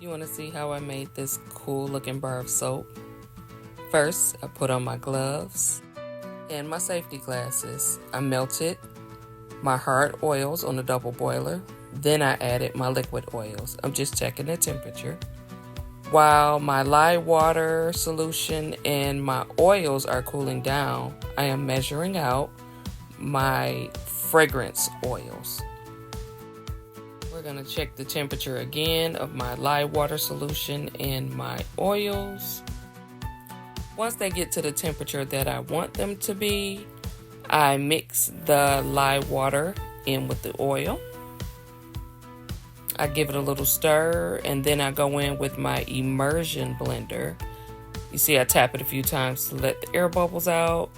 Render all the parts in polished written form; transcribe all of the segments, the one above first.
You want to see how I made this cool looking bar of soap? First, I put on my gloves and my safety glasses. I melted my hard oils on the double boiler. Then I added my liquid oils. I'm just checking the temperature. While my lye water solution and my oils are cooling down, I am measuring out my fragrance oils. We're going to check the temperature again of my lye water solution and my oils. Once they get to the temperature that I want them to be, I mix the lye water in with the oil. I give it a little stir, and then I go in with my immersion blender. You see I tap it a few times to let the air bubbles out.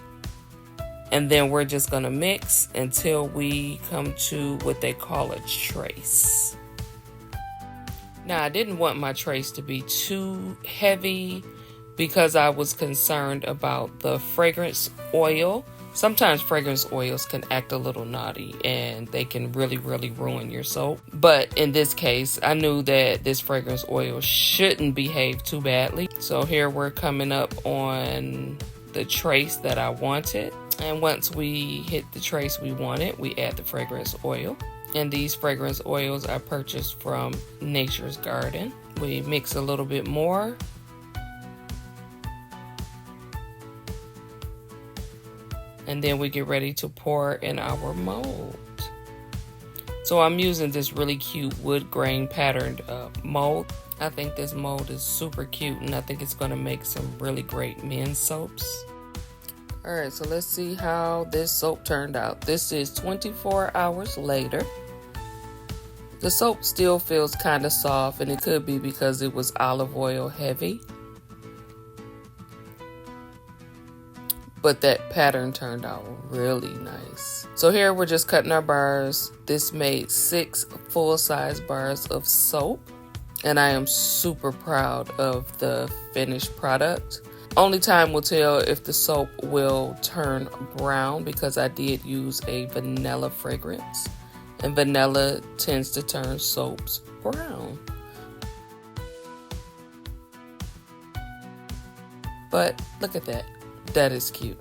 And then we're just gonna mix until we come to what they call a trace. Now, I didn't want my trace to be too heavy because I was concerned about the fragrance oil. Sometimes fragrance oils can act a little naughty and they can really ruin your soap. But in this case, I knew that this fragrance oil shouldn't behave too badly. So here we're coming up on the trace that I wanted. And once we hit the trace we wanted, we add the fragrance oil. And these fragrance oils I purchased from Nature's Garden. We mix a little bit more. And then we get ready to pour in our mold. So I'm using this really cute wood grain patterned mold. I think this mold is super cute, and I think it's going to make some really great men's soaps. Alright, so let's see how this soap turned out. This is 24 hours later. The soap still feels kind of soft, and it could be because it was olive oil heavy. But that pattern turned out really nice. So here we're just cutting our bars. This made 6 full-size bars of soap. And I am super proud of the finished product. Only time will tell if the soap will turn brown because I did use a vanilla fragrance. And vanilla tends to turn soaps brown. But look at that. That is cute.